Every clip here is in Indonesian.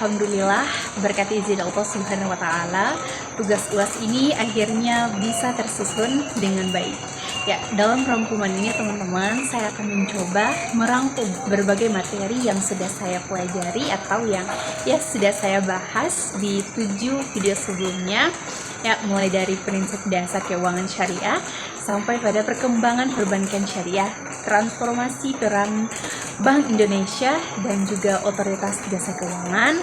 Alhamdulillah, berkat izin Allah Subhanahu wa Ta'ala, tugas UAS ini akhirnya bisa tersusun dengan baik. Ya, dalam rangkuman ini teman-teman, saya akan mencoba merangkum berbagai materi yang sudah saya pelajari atau yang sudah saya bahas di 7 video sebelumnya. Ya, mulai dari prinsip dasar keuangan syariah sampai pada perkembangan perbankan syariah, transformasi peran Bank Indonesia dan juga otoritas jasa keuangan,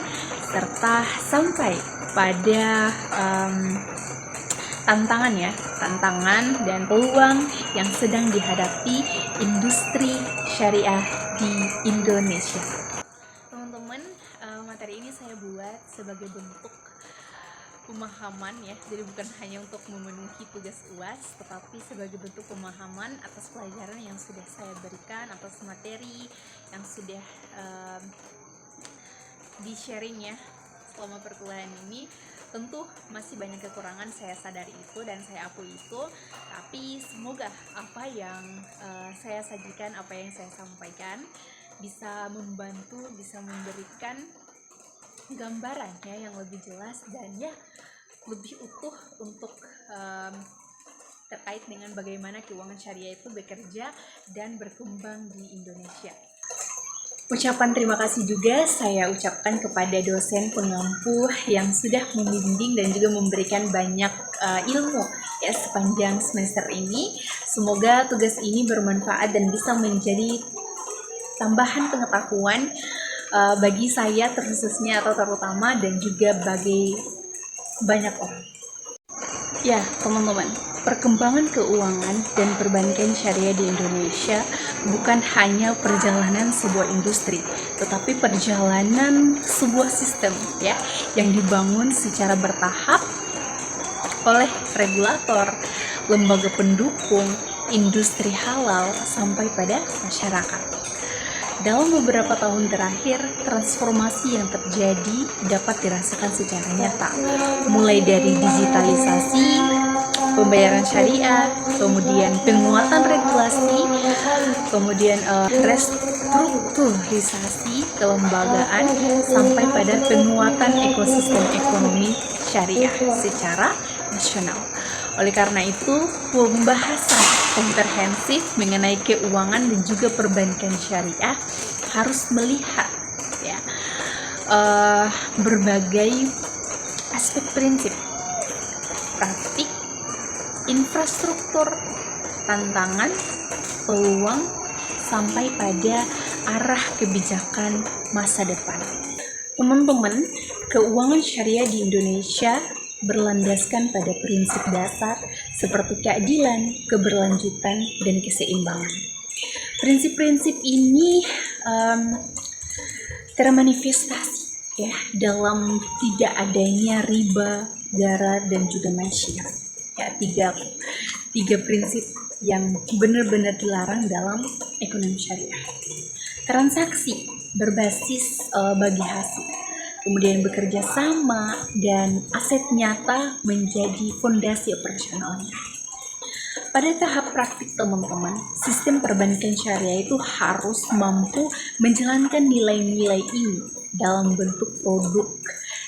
serta sampai pada tantangan dan peluang yang sedang dihadapi industri syariah di Indonesia. Teman-teman, materi ini saya buat sebagai bentuk pemahaman ya, jadi bukan hanya untuk memenuhi tugas UAS, tetapi sebagai bentuk pemahaman atas pelajaran yang sudah saya berikan, atas materi yang sudah di-sharing ya selama perkuliahan ini. Tentu masih banyak kekurangan, saya sadari itu dan saya akui itu, tapi semoga apa yang saya sajikan, apa yang saya sampaikan bisa membantu, bisa memberikan gambaran ya yang lebih jelas dan ya lebih utuh untuk terkait dengan bagaimana keuangan syariah itu bekerja dan berkembang di Indonesia. Ucapan terima kasih juga saya ucapkan kepada dosen pengampu yang sudah membimbing dan juga memberikan banyak ilmu ya sepanjang semester ini. Semoga tugas ini bermanfaat dan bisa menjadi tambahan pengetahuan bagi saya khususnya atau terutama, dan juga bagi banyak orang. Ya teman-teman, perkembangan keuangan dan perbankan syariah di Indonesia bukan hanya perjalanan sebuah industri, tetapi perjalanan sebuah sistem ya yang dibangun secara bertahap oleh regulator, lembaga pendukung, industri halal sampai pada masyarakat. Dalam beberapa tahun terakhir, transformasi yang terjadi dapat dirasakan secara nyata, mulai dari digitalisasi, pembayaran syariah, kemudian penguatan regulasi, kemudian restrukturisasi kelembagaan, sampai pada penguatan ekosistem ekonomi syariah secara nasional. Oleh karena itu, pembahasan komprehensif mengenai keuangan dan juga perbankan syariah harus melihat ya berbagai aspek prinsip, praktik, infrastruktur, tantangan, peluang, sampai pada arah kebijakan masa depan. Teman-teman, keuangan syariah di Indonesia berlandaskan pada prinsip dasar seperti keadilan, keberlanjutan, dan keseimbangan. Prinsip-prinsip ini termanifestasi ya dalam tidak adanya riba, darar, dan juga masyarakat. Ya, tiga prinsip yang benar-benar dilarang dalam ekonomi syariah. Transaksi berbasis bagi hasil, kemudian bekerja sama, dan aset nyata menjadi fondasi operasionalnya. Pada tahap praktik teman-teman, sistem perbankan syariah itu harus mampu menjalankan nilai-nilai ini dalam bentuk produk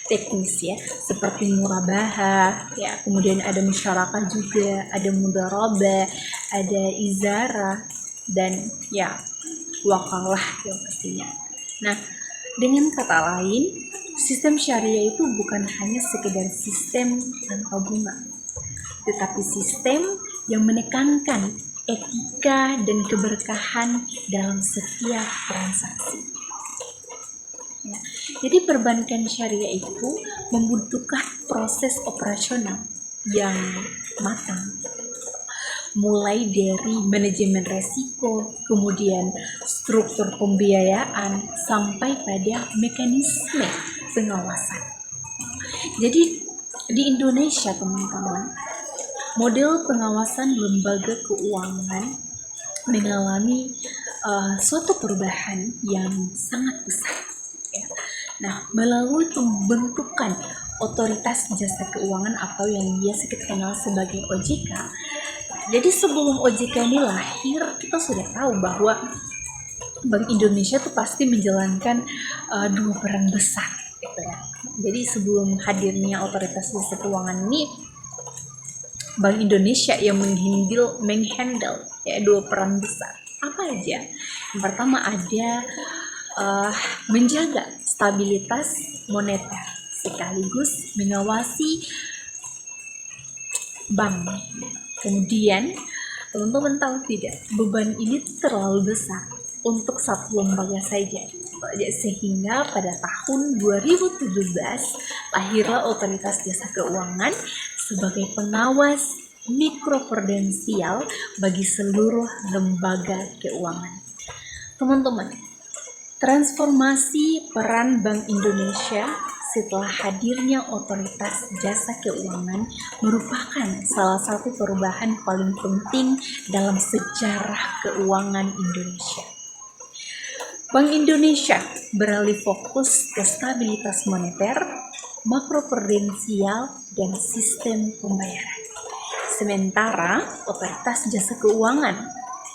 teknis ya, seperti murabahah ya, kemudian ada musyarakah juga, ada mudharabah, ada izarah, dan ya wakalah yang pastinya. Nah, dengan kata lain, sistem syariah itu bukan hanya sekedar sistem tanpa bunga, tetapi sistem yang menekankan etika dan keberkahan dalam setiap transaksi. Ya, jadi perbankan syariah itu membutuhkan proses operasional yang matang, mulai dari manajemen resiko, kemudian struktur pembiayaan, sampai pada mekanisme pengawasan. Jadi di Indonesia teman-teman, model pengawasan lembaga keuangan mengalami suatu perubahan yang sangat besar ya. Nah, melalui pembentukan otoritas jasa keuangan atau yang biasa kita kenal sebagai OJK. Jadi sebelum OJK ini lahir, kita sudah tahu bahwa Bank Indonesia tuh pasti menjalankan dua peran besar gitu ya. Jadi sebelum hadirnya otoritas jasa keuangan ini, Bank Indonesia yang menghandle ya dua peran besar. Apa aja? Yang pertama ada menjaga stabilitas moneter sekaligus mengawasi bank. Kemudian teman-teman tahu tidak, beban ini terlalu besar untuk satu lembaga saja, sehingga pada tahun 2017 lahirlah Otoritas Jasa Keuangan sebagai pengawas mikroprudensial bagi seluruh lembaga keuangan. Teman-teman, transformasi peran Bank Indonesia setelah hadirnya Otoritas Jasa Keuangan merupakan salah satu perubahan paling penting dalam sejarah keuangan Indonesia. Bank Indonesia beralih fokus ke stabilitas moneter, makroprudensial, dan sistem pembayaran. Sementara Otoritas Jasa Keuangan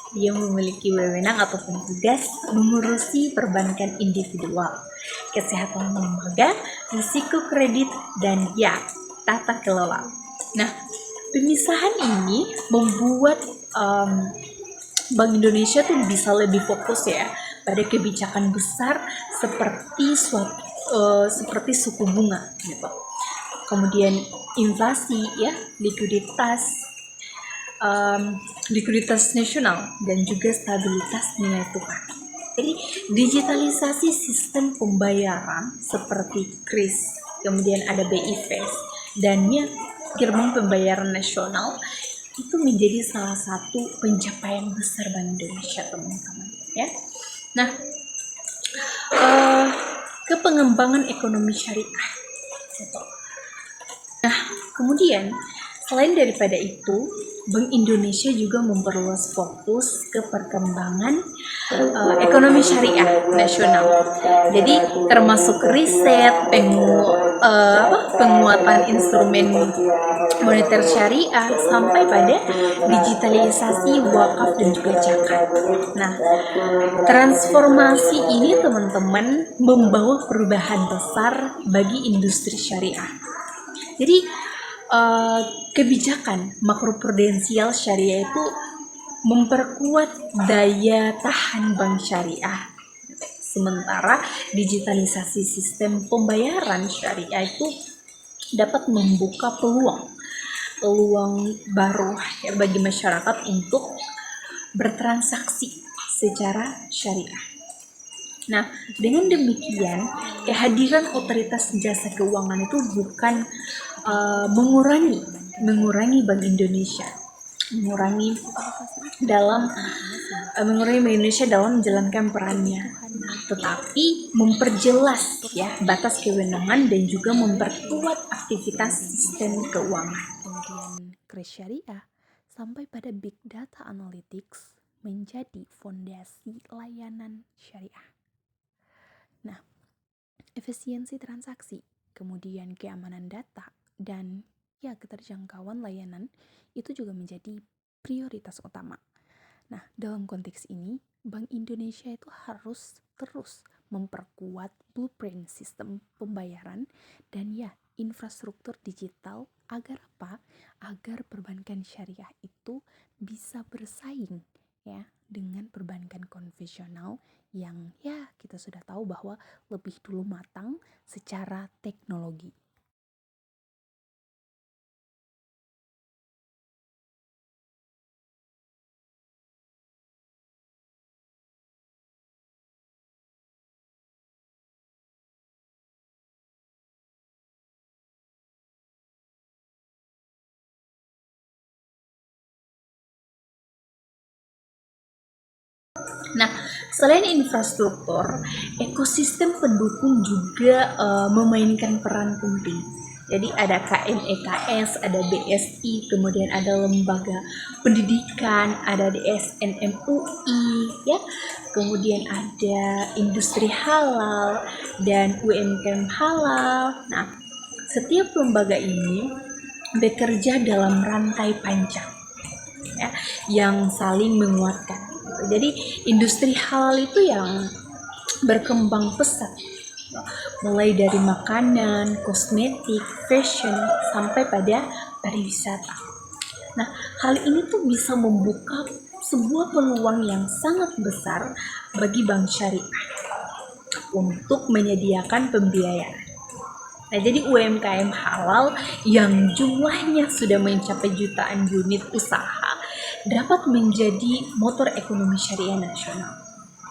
dia memiliki wewenang ataupun tugas mengurusi perbankan individual, kesehatan lembaga, risiko kredit, dan ya, tata kelola. Nah, pemisahan ini membuat Bank Indonesia tuh bisa lebih fokus ya pada kebijakan besar seperti seperti suku bunga gitu. Kemudian inflasi ya, likuiditas nasional, dan juga stabilitas nilai tukar. Jadi digitalisasi sistem pembayaran seperti KRIS, kemudian ada BI Fast, dan gerbang pembayaran nasional itu menjadi salah satu pencapaian besar Bank Indonesia, teman-teman ya. Nah, ke pengembangan ekonomi syariah. Nah, kemudian selain daripada itu, Bank Indonesia juga memperluas fokus ke perkembangan ekonomi syariah nasional. Jadi termasuk riset, penguatan instrumen moneter syariah, sampai pada digitalisasi wakaf dan juga zakat. Nah, transformasi ini teman-teman membawa perubahan besar bagi industri syariah. Jadi kebijakan makroprudensial syariah itu memperkuat daya tahan bank syariah. Sementara digitalisasi sistem pembayaran syariah itu dapat membuka peluang baru ya bagi masyarakat untuk bertransaksi secara syariah. Nah, dengan demikian, kehadiran Otoritas Jasa Keuangan itu bukan mengurangi Bank Indonesia, mengurangi Bank Indonesia dalam menjalankan perannya, tetapi memperjelas ya batas kewenangan dan juga memperkuat aktivitas sistem keuangan. Kemudian KRIS Syariah sampai pada Big Data Analytics menjadi fondasi layanan syariah. Nah, efisiensi transaksi, kemudian keamanan data, dan keterjangkauan layanan itu juga menjadi prioritas utama. Nah, dalam konteks ini, Bank Indonesia itu harus terus memperkuat blueprint sistem pembayaran dan infrastruktur digital agar apa? Agar perbankan syariah itu bisa bersaing ya dengan perbankan konvensional yang kita sudah tahu bahwa lebih dulu matang secara teknologi. Nah, selain infrastruktur, ekosistem pendukung juga memainkan peran penting. Jadi ada KNEKS, ada BSI, kemudian ada lembaga pendidikan, ada DSN MUI, ya. Kemudian ada industri halal dan UMKM halal. Nah, setiap lembaga ini bekerja dalam rantai panjang ya, yang saling menguatkan. Jadi industri halal itu yang berkembang pesat, mulai dari makanan, kosmetik, fashion, sampai pada pariwisata. Nah, hal ini tuh bisa membuka sebuah peluang yang sangat besar bagi bank syariah untuk menyediakan pembiayaan. Nah, jadi UMKM halal yang jumlahnya sudah mencapai jutaan unit usaha dapat menjadi motor ekonomi syariah nasional.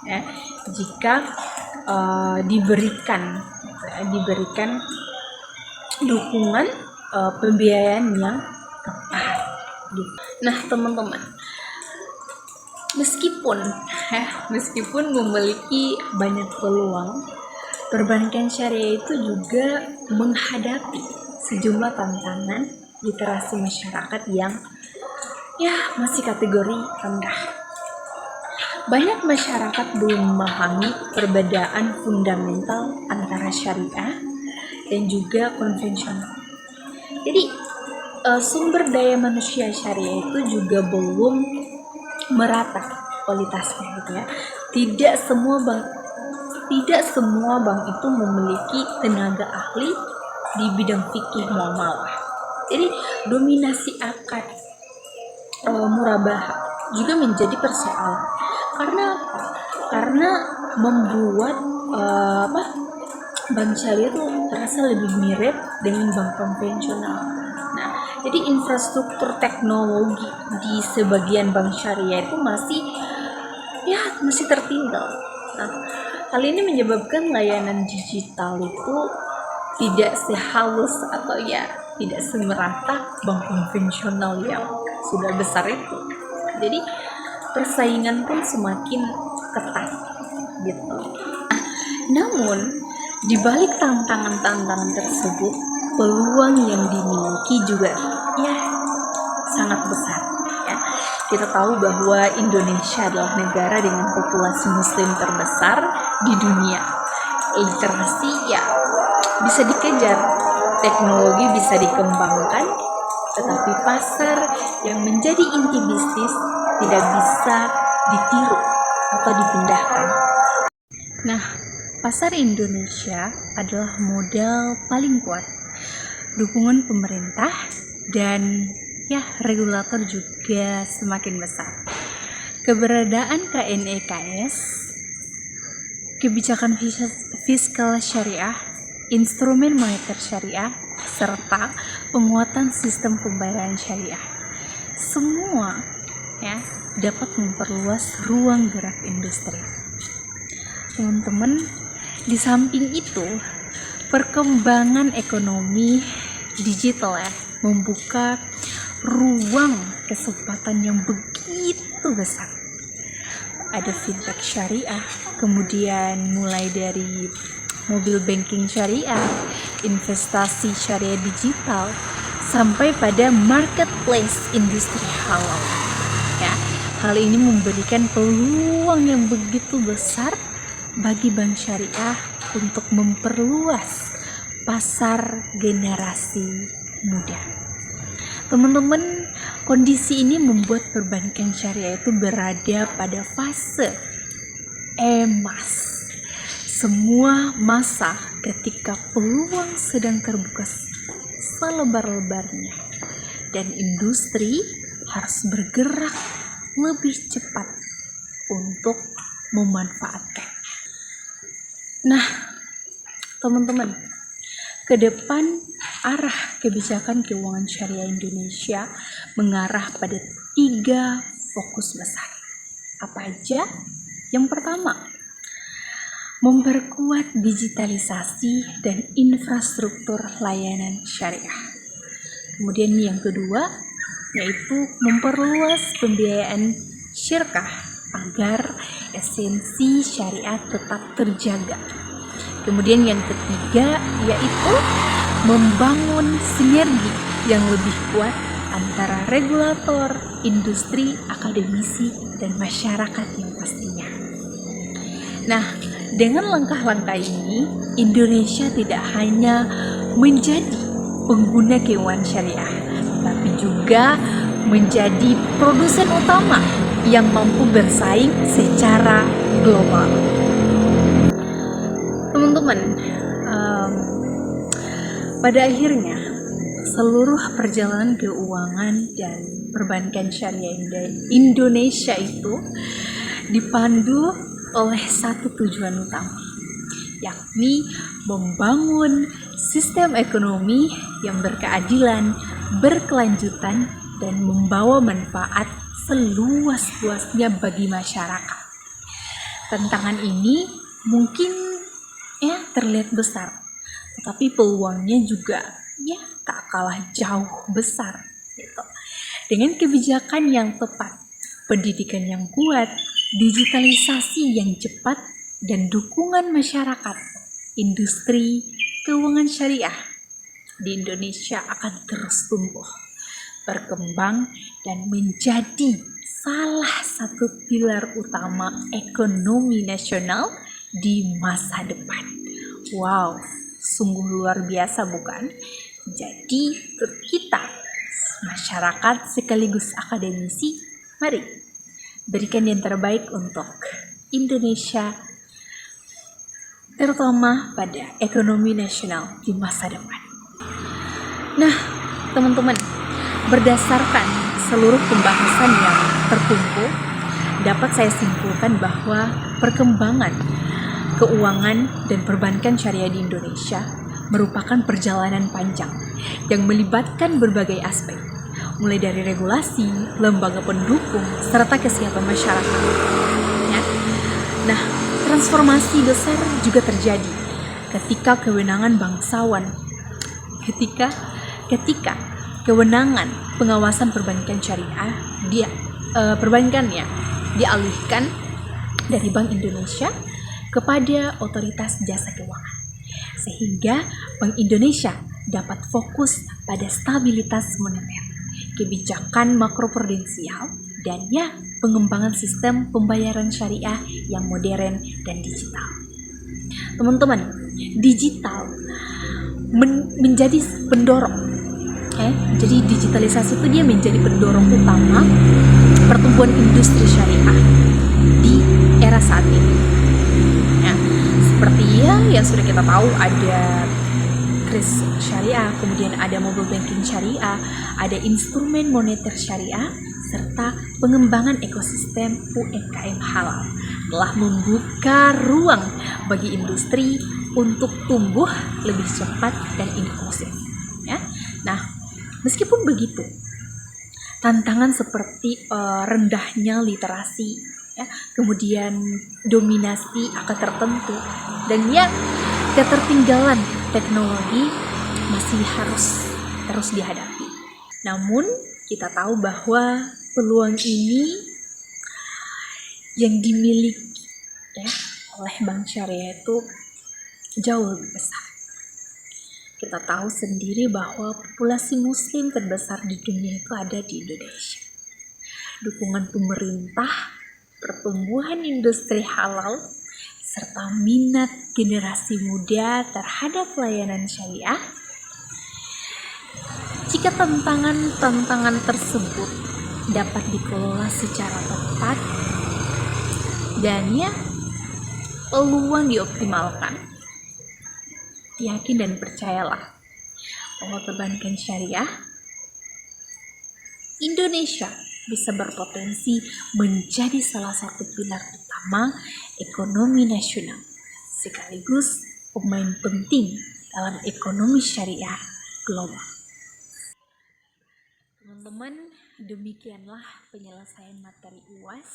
Ya, jika diberikan dukungan pembiayaan yang tepat. Nah, teman-teman, meskipun memiliki banyak peluang, perbankan syariah itu juga menghadapi sejumlah tantangan literasi masyarakat yang masih kategori rendah. Banyak masyarakat belum memahami perbedaan fundamental antara syariah dan juga konvensional. Jadi sumber daya manusia syariah itu juga belum merata kualitasnya gitu ya. Tidak semua bank itu memiliki tenaga ahli di bidang fikih muamalah. Jadi dominasi akad murabahah juga menjadi persoalan. Karena apa? Karena membuat bank syariah itu terasa lebih mirip dengan bank konvensional. Nah, jadi infrastruktur teknologi di sebagian bank syariah itu masih tertinggal. Nah, hal ini menyebabkan layanan digital itu tidak sehalus atau tidak semerata bank konvensional yang sudah besar itu. Jadi persaingan pun semakin ketat gitu. Namun di balik tantangan-tantangan tersebut, peluang yang dimiliki juga sangat besar. Kita tahu bahwa Indonesia adalah negara dengan populasi muslim terbesar di dunia. Literasi bisa dikejar, teknologi bisa dikembangkan, tetapi pasar yang menjadi inti bisnis tidak bisa ditiru atau dipindahkan. Nah, pasar Indonesia adalah modal paling kuat. Dukungan pemerintah dan regulator juga semakin besar. Keberadaan KNEKS, kebijakan fiskal syariah, instrumen moneter syariah, serta penguatan sistem pembayaran syariah. Semua dapat memperluas ruang gerak industri. Teman-teman, di samping itu, perkembangan ekonomi digital membuka ruang kesempatan yang begitu besar. Ada fintech syariah, kemudian mulai dari mobil banking syariah, investasi syariah digital, sampai pada marketplace industri halal. Hal ini memberikan peluang yang begitu besar bagi bank syariah untuk memperluas pasar generasi muda. Teman-teman, kondisi ini membuat perbankan syariah itu berada pada fase emas. Semua masa ketika peluang sedang terbuka selebar-lebarnya dan industri harus bergerak lebih cepat untuk memanfaatkannya. Nah, teman-teman, ke depan arah kebijakan keuangan syariah Indonesia mengarah pada 3 fokus besar. Apa aja? Yang pertama, memperkuat digitalisasi dan infrastruktur layanan syariah. Kemudian yang kedua, yaitu memperluas pembiayaan syirkah agar esensi syariah tetap terjaga. Kemudian yang ketiga, yaitu membangun sinergi yang lebih kuat antara regulator, industri, akademisi, dan masyarakat yang pastinya. Nah, dengan langkah-langkah ini, Indonesia tidak hanya menjadi pengguna keuangan syariah, tapi juga menjadi produsen utama yang mampu bersaing secara global. Teman-teman, pada akhirnya seluruh perjalanan keuangan dan perbankan syariah Indonesia itu dipandu oleh satu tujuan utama, yakni membangun sistem ekonomi yang berkeadilan, berkelanjutan, dan membawa manfaat seluas-luasnya bagi masyarakat. Tantangan ini mungkin terlihat besar, tetapi peluangnya juga tak kalah jauh besar gitu. Dengan kebijakan yang tepat, pendidikan yang kuat, digitalisasi yang cepat, dan dukungan masyarakat, industri keuangan syariah di Indonesia akan terus tumbuh, berkembang, dan menjadi salah satu pilar utama ekonomi nasional di masa depan. Wow, sungguh luar biasa bukan? Jadi kita, masyarakat sekaligus akademisi, mari berikan yang terbaik untuk Indonesia, terutama pada ekonomi nasional di masa depan. Nah, teman-teman, berdasarkan seluruh pembahasan yang terkumpul, dapat saya simpulkan bahwa perkembangan keuangan dan perbankan syariah di Indonesia merupakan perjalanan panjang yang melibatkan berbagai aspek, mulai dari regulasi, lembaga pendukung, serta kesiapan masyarakat. Nah, transformasi besar juga terjadi ketika kewenangan kewenangan pengawasan perbankan syariah dialihkan dari Bank Indonesia kepada Otoritas Jasa Keuangan, sehingga Bank Indonesia dapat fokus pada stabilitas moneter, kebijakan makroprudensial, dan pengembangan sistem pembayaran syariah yang modern dan digital. Teman-teman, digital menjadi pendorong. Jadi digitalisasi itu dia menjadi pendorong utama pertumbuhan industri syariah di era saat ini. Seperti yang sudah kita tahu, ada kris syariah, kemudian ada mobile banking syariah, ada instrumen moneter syariah, serta pengembangan ekosistem UMKM halal telah membuka ruang bagi industri untuk tumbuh lebih cepat dan inklusif. Nah, meskipun begitu, tantangan seperti rendahnya literasi, kemudian dominasi angka tertentu, dan ketertinggalan teknologi masih harus terus dihadapi. Namun kita tahu bahwa peluang ini yang dimiliki oleh Bank Syariah itu jauh lebih besar. Kita tahu sendiri bahwa populasi muslim terbesar di dunia itu ada di Indonesia. Dukungan pemerintah, pertumbuhan industri halal, serta minat generasi muda terhadap layanan syariah. Jika tantangan tersebut dapat dikelola secara tepat dan peluang dioptimalkan, yakin dan percayalah bahwa perbankan syariah Indonesia bisa berpotensi menjadi salah satu pilar utama ekonomi nasional, sekaligus pemain penting dalam ekonomi syariah global. Teman-teman, demikianlah penyelesaian materi UAS,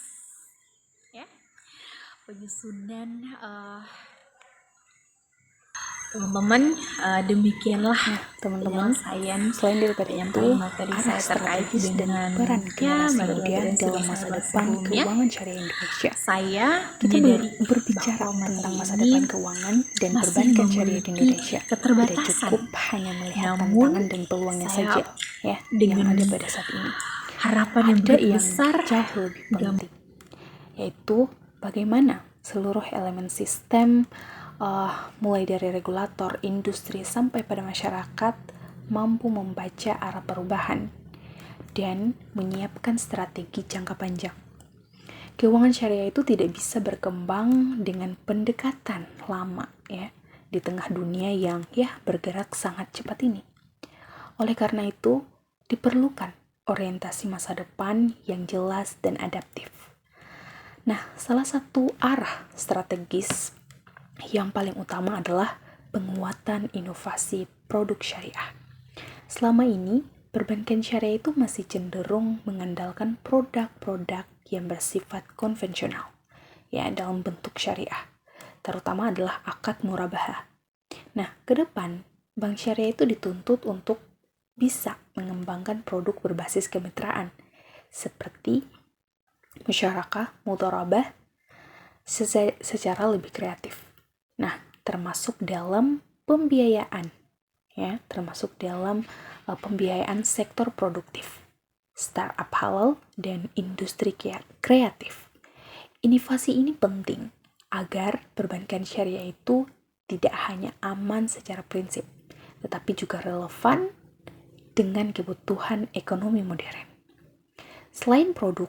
penyusunan teman-teman, demikianlah teman-teman, selain daripada itu, materi saya terkait dengan peran generasi muda dalam masa depan keuangan syariah Indonesia. Kita berbicara tentang masa depan keuangan dan perbankan syariah di Indonesia. Tidak cukup hanya melihat tantangan dan peluangnya saja, yang ada pada saat ini. Harapan yang besar jauh lebih penting, yaitu bagaimana seluruh elemen sistem, mulai dari regulator, industri, sampai pada masyarakat mampu membaca arah perubahan dan menyiapkan strategi jangka panjang. Keuangan syariah itu tidak bisa berkembang dengan pendekatan lama, di tengah dunia yang bergerak sangat cepat ini. Oleh karena itu, diperlukan orientasi masa depan yang jelas dan adaptif. Nah, salah satu arah strategis yang paling utama adalah penguatan inovasi produk syariah. Selama ini, perbankan syariah itu masih cenderung mengandalkan produk-produk yang bersifat konvensional, dalam bentuk syariah, terutama adalah akad murabahah. Nah, ke depan, bank syariah itu dituntut untuk bisa mengembangkan produk berbasis kemitraan, seperti musyarakah, mudharabah, secara lebih kreatif. Nah, termasuk dalam pembiayaan, termasuk dalam pembiayaan sektor produktif, startup halal, dan industri kreatif. Inovasi ini penting agar perbankan syariah itu tidak hanya aman secara prinsip, tetapi juga relevan dengan kebutuhan ekonomi modern. Selain produk,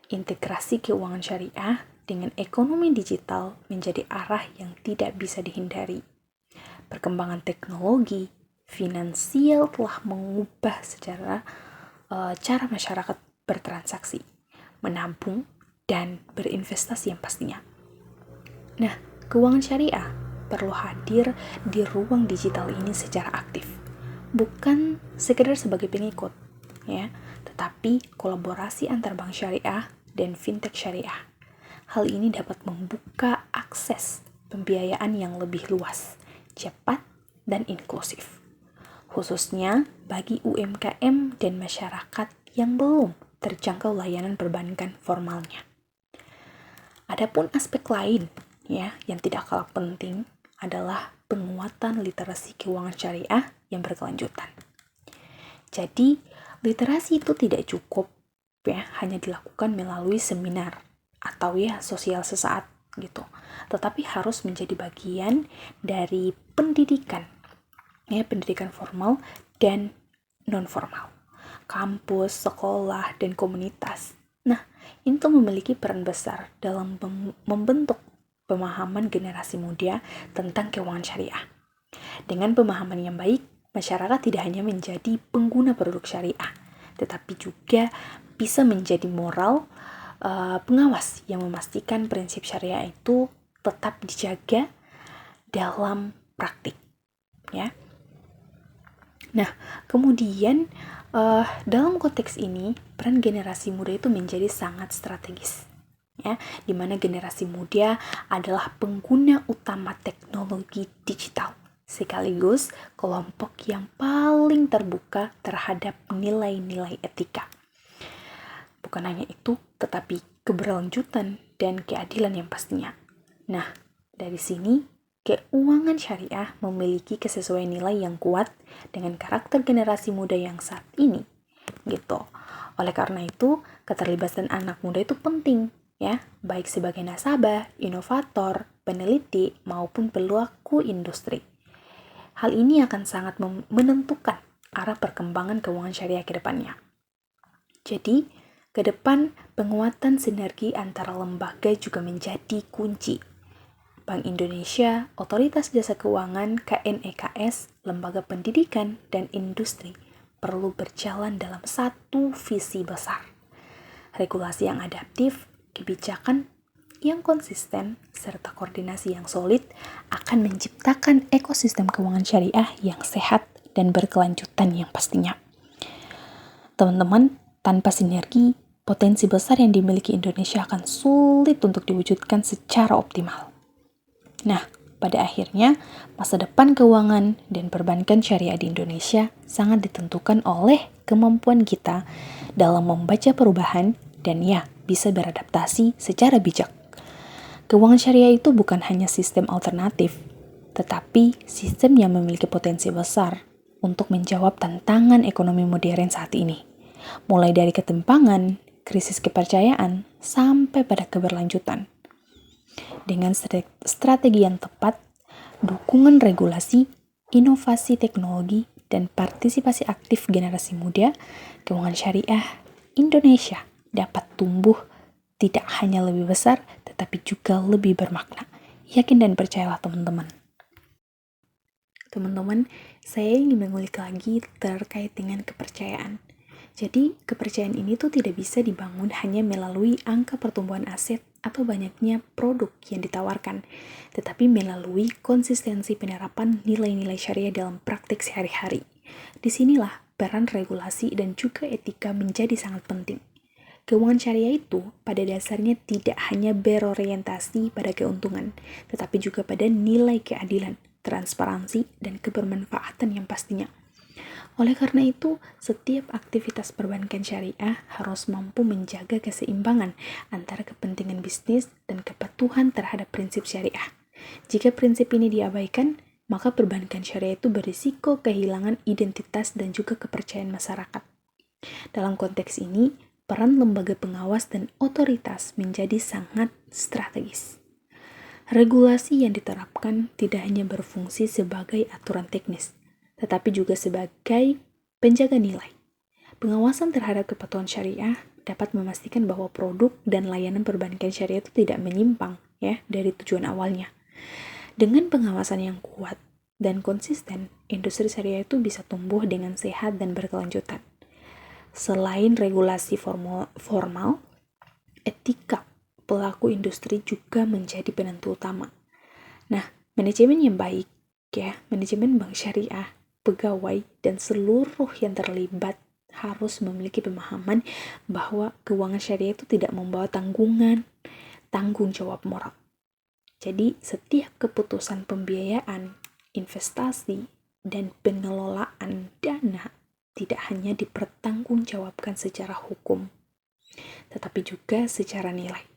integrasi keuangan syariah dengan ekonomi digital menjadi arah yang tidak bisa dihindari. Perkembangan teknologi finansial telah mengubah secara cara masyarakat bertransaksi, menabung, dan berinvestasi yang pastinya. Nah, keuangan syariah perlu hadir di ruang digital ini secara aktif, bukan sekedar sebagai pengikut, tetapi kolaborasi antar bank syariah dan fintech syariah. Hal ini dapat membuka akses pembiayaan yang lebih luas, cepat, dan inklusif, khususnya bagi UMKM dan masyarakat yang belum terjangkau layanan perbankan formalnya. Adapun aspek lain yang tidak kalah penting adalah penguatan literasi keuangan syariah yang berkelanjutan. Jadi, literasi itu tidak cukup hanya dilakukan melalui seminar atau sosial sesaat gitu, tetapi harus menjadi bagian dari pendidikan formal dan non formal, kampus, sekolah, dan komunitas. Nah, itu memiliki peran besar dalam membentuk pemahaman generasi muda tentang keuangan syariah. Dengan pemahaman yang baik, masyarakat tidak hanya menjadi pengguna produk syariah, tetapi juga bisa menjadi moral pengawas yang memastikan prinsip syariah itu tetap dijaga dalam praktik. Nah, kemudian dalam konteks ini, peran generasi muda itu menjadi sangat strategis, di mana generasi muda adalah pengguna utama teknologi digital, sekaligus kelompok yang paling terbuka terhadap nilai-nilai etika. Bukan hanya itu, tetapi keberlanjutan dan keadilan yang pastinya. Nah, dari sini, keuangan syariah memiliki kesesuaian nilai yang kuat dengan karakter generasi muda yang saat ini, gitu. Oleh karena itu, keterlibatan anak muda itu penting, baik sebagai nasabah, inovator, peneliti, maupun pelaku industri. Hal ini akan sangat menentukan arah perkembangan keuangan syariah ke depannya. Jadi, ke depan penguatan sinergi antara lembaga juga menjadi kunci. Bank Indonesia, Otoritas Jasa Keuangan, KNEKS, lembaga pendidikan, dan industri perlu berjalan dalam satu visi besar. Regulasi yang adaptif, kebijakan yang konsisten, serta koordinasi yang solid akan menciptakan ekosistem keuangan syariah yang sehat dan berkelanjutan yang pastinya. Teman-teman, tanpa sinergi, potensi besar yang dimiliki Indonesia akan sulit untuk diwujudkan secara optimal. Nah, pada akhirnya, masa depan keuangan dan perbankan syariah di Indonesia sangat ditentukan oleh kemampuan kita dalam membaca perubahan dan bisa beradaptasi secara bijak. Keuangan syariah itu bukan hanya sistem alternatif, tetapi sistem yang memiliki potensi besar untuk menjawab tantangan ekonomi modern saat ini. Mulai dari ketimpangan, krisis kepercayaan, sampai pada keberlanjutan. Dengan strategi yang tepat, dukungan regulasi, inovasi teknologi, dan partisipasi aktif generasi muda, keuangan syariah Indonesia dapat tumbuh tidak hanya lebih besar, tetapi juga lebih bermakna. Yakin dan percayalah teman-teman. Teman-teman, saya ingin mengulik lagi terkait dengan kepercayaan. Jadi, kepercayaan ini tuh tidak bisa dibangun hanya melalui angka pertumbuhan aset atau banyaknya produk yang ditawarkan, tetapi melalui konsistensi penerapan nilai-nilai syariah dalam praktik sehari-hari. Disinilah peran regulasi dan juga etika menjadi sangat penting. Keuangan syariah itu pada dasarnya tidak hanya berorientasi pada keuntungan, tetapi juga pada nilai keadilan, transparansi, dan kebermanfaatan yang pastinya. Oleh karena itu, setiap aktivitas perbankan syariah harus mampu menjaga keseimbangan antara kepentingan bisnis dan kepatuhan terhadap prinsip syariah. Jika prinsip ini diabaikan, maka perbankan syariah itu berisiko kehilangan identitas dan juga kepercayaan masyarakat. Dalam konteks ini, peran lembaga pengawas dan otoritas menjadi sangat strategis. Regulasi yang diterapkan tidak hanya berfungsi sebagai aturan teknis, tetapi juga sebagai penjaga nilai. Pengawasan terhadap kepatuhan syariah dapat memastikan bahwa produk dan layanan perbankan syariah itu tidak menyimpang dari tujuan awalnya. Dengan pengawasan yang kuat dan konsisten, industri syariah itu bisa tumbuh dengan sehat dan berkelanjutan. Selain regulasi formal, etika pelaku industri juga menjadi penentu utama. Nah, manajemen yang baik, manajemen bank syariah, pegawai, dan seluruh yang terlibat harus memiliki pemahaman bahwa keuangan syariah itu tidak membawa tanggung jawab moral. Jadi, setiap keputusan pembiayaan, investasi, dan pengelolaan dana tidak hanya dipertanggungjawabkan secara hukum, tetapi juga secara nilai.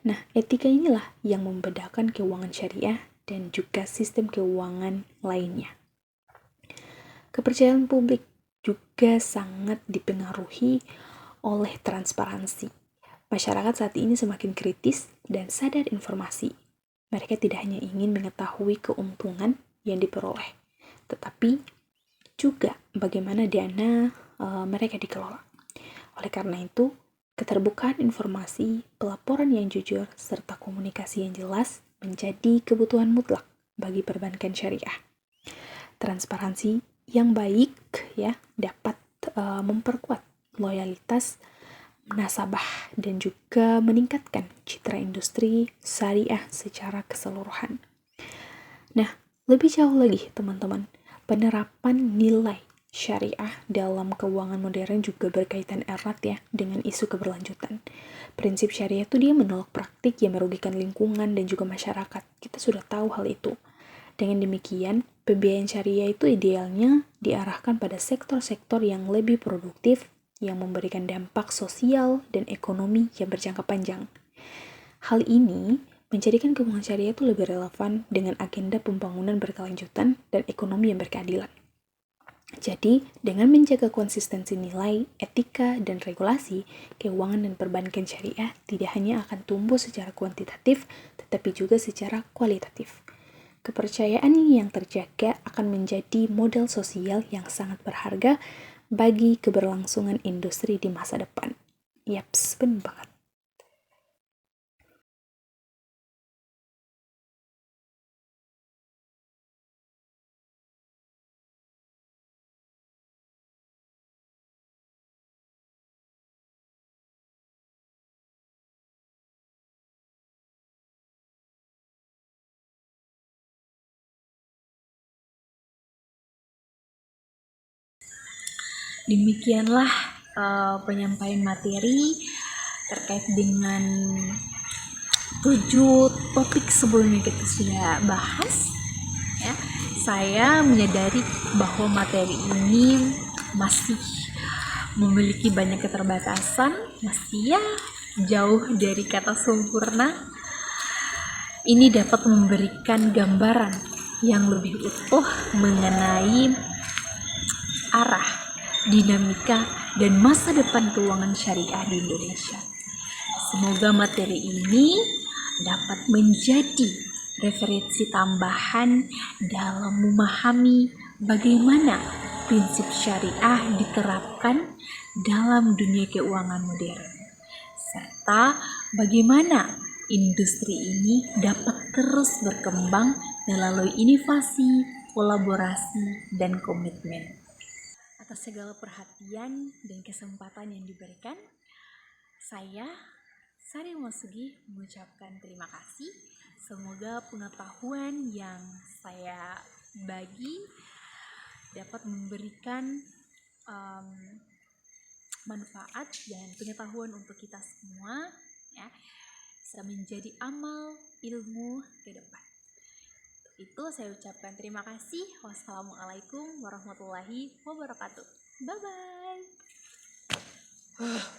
Nah, etika inilah yang membedakan keuangan syariah dan juga sistem keuangan lainnya. Kepercayaan publik juga sangat dipengaruhi oleh transparansi. Masyarakat saat ini semakin kritis dan sadar informasi. Mereka tidak hanya ingin mengetahui keuntungan yang diperoleh, tetapi juga bagaimana dana mereka dikelola. Oleh karena itu, keterbukaan informasi, pelaporan yang jujur, serta komunikasi yang jelas menjadi kebutuhan mutlak bagi perbankan syariah. Transparansi yang baik dapat memperkuat loyalitas nasabah dan juga meningkatkan citra industri syariah secara keseluruhan. Nah, lebih jauh lagi teman-teman, penerapan nilai syariah dalam keuangan modern juga berkaitan erat dengan isu keberlanjutan. Prinsip syariah itu dia menolak praktik yang merugikan lingkungan dan juga masyarakat. Kita sudah tahu hal itu. Dengan demikian, pembiayaan syariah itu idealnya diarahkan pada sektor-sektor yang lebih produktif, yang memberikan dampak sosial dan ekonomi yang berjangka panjang. Hal ini menjadikan keuangan syariah itu lebih relevan dengan agenda pembangunan berkelanjutan dan ekonomi yang berkeadilan. Jadi, dengan menjaga konsistensi nilai, etika, dan regulasi, keuangan dan perbankan syariah tidak hanya akan tumbuh secara kuantitatif, tetapi juga secara kualitatif. Kepercayaan yang terjaga akan menjadi modal sosial yang sangat berharga bagi keberlangsungan industri di masa depan. Yaps, benar banget. Demikianlah penyampaian materi terkait dengan 7 topik sebelumnya kita sudah bahas. Saya menyadari bahwa materi ini masih memiliki banyak keterbatasan, masih jauh dari kata sempurna. Ini dapat memberikan gambaran yang lebih utuh mengenai arah, dinamika, dan masa depan keuangan syariah di Indonesia. Semoga materi ini dapat menjadi referensi tambahan dalam memahami bagaimana prinsip syariah diterapkan dalam dunia keuangan modern, serta bagaimana industri ini dapat terus berkembang melalui inovasi, kolaborasi, dan komitmen. Atas segala perhatian dan kesempatan yang diberikan, saya, Sari Masugi, mengucapkan terima kasih. Semoga pengetahuan yang saya bagi dapat memberikan manfaat dan pengetahuan untuk kita semua, ya, bisa menjadi amal ilmu ke depan. Itu saya ucapkan terima kasih. Wassalamualaikum warahmatullahi wabarakatuh. Bye bye.